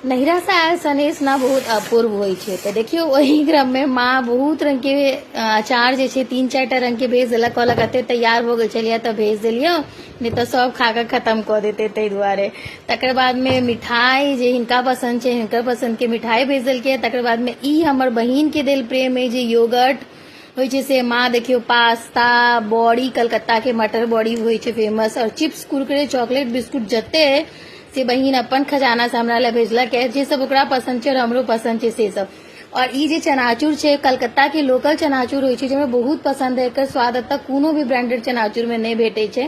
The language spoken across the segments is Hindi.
नैहरा से आयल सनेश ना बहुत अपूर्व होइ छै। तो देखियो वही क्रम में माँ बहुत रंग के अचार जे छै 3-4 रंग के भेज देलक, कहलक एते तैयार हो गेल छलिए तो भेज देलियो, नहीं तो सब खा के खत्म कर देते ताहि दुआरे। तकर बाद में मिठाई जे हिनका पसंद छै, हिनकर पसंद के मिठाई भेज देलकै। तकर बाद में ई हमर बहिन के देल प्रेम है जे योगर्ट होइ छै से माँ देखियो पास्ता, बॉडी कलकत्ता के मटर बॉडी होइ छै फेमस, और चिप्स, कुरकुरे, चॉकलेट, बिस्कुट जते है से बहिन अपन खजाना से हमरा ला भेजलक है, जे सब ओकरा पसंद छै और हमरो पसंद छै से सब। और ई जे चनाचूर छै कलकत्ता के लोकल चनाचूर होइ छै जे हमरा बहुत पसंद है, एकर स्वाद एतऽ कोनो भी ब्रांडेड चनाचूर में नहीं भेटे छै।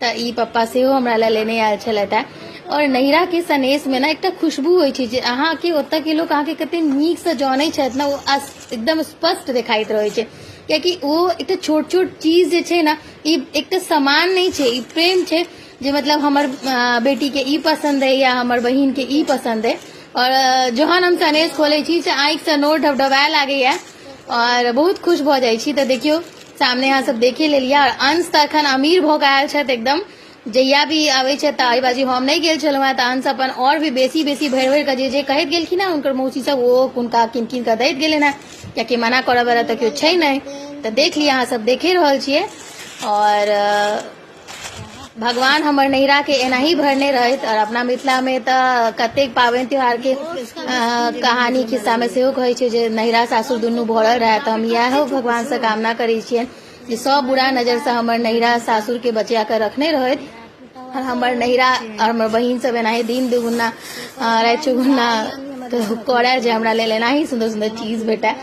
तो ई पप्पा सेहो हमरा ला लेने आयल छलथि। और नैहरा के सनेश में ना एक खुशबू होइ छै जे अहाँ के ओतऽ के लोग अहाँ के कते नीक से जानै छथि ना, वो एकदम स्पष्ट दिखाइत रहै छै, क्योंकि वो एक छोट छोट चीज जे छै ना, ई एक सामान नहीं छै, ई प्रेम छै जे मतलब हमर बेटी के ई पसंद है या हमर बहिन के ई पसंद है। और जहन हम सनेश खोले छी से आँखि से नोर ढबढबाए लागैया और बहुत खुश भ जाइ छी। तो देखियो सामने यहाँ सब देखे ले लिया। और अंश त अखन अमीर भ गेल छथि एकदम, जहिया भी आवे छै त एहि बाजी हम नहीं गेल छलहुँ त अंश अपन और भी बेसी बेसी भरि भरि के जे कहैत गेलखिन है हुनकर मौसी सब, ओ हुनका किन किन के दैत गेलनि है, कियाकि मना करऽ वाला त केओ छै नहीं। तो देख लिया, अहाँ सब देखे रहल छियै। और भगवान हमर नैहरा के एनाही भरने रहत। और अपना मिथिला में तो कतेक पाबनि त्योहार के कहानी खिस्सा में सेहो कहै छै जे नैहरा सासुर दुनू भरल रहे। तो हम इएह भगवान से कामना करै छियनि जे सब बुरा नजर से हमर नैहरा सासुर के बचा के रखने रहत, और हमर नैहरा और हमर बहिन सब एनाही दिन दुगुना राति चौगुना करे जे हमरा लेल एनाही सुंदर सुंदर चीज भेटे।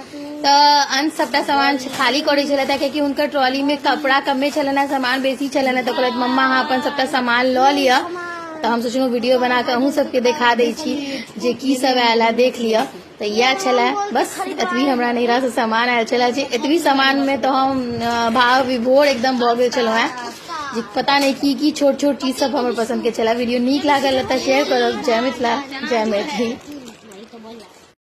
तो अंश सबटा सामान खाली करे छलथि क्योंकि उनकर ट्रॉली में कपड़ा कमे छलनि, सामान बेसी छलनि। तो कहलथि मम्मा अहाँ अपन सबटा सामान ल लिअ। तो हम सोचलहुँ वीडियो बना के अहूँ सबके देखा दै छी जे की सब आयल है, देख लिअ। तो इएह छलै, बस एतबी हमरा नैहरा से सामान आयल छलै जे एतबी सामान में तो हम भाव विभोर एकदम भऽ गेल छलहुँ है, जे पता नहीं की छोट छोट चीज सब हमर पसंद के छलै। वीडियो नीक लागल तऽ शेयर करब। जय मिथिला, जय मैथिली।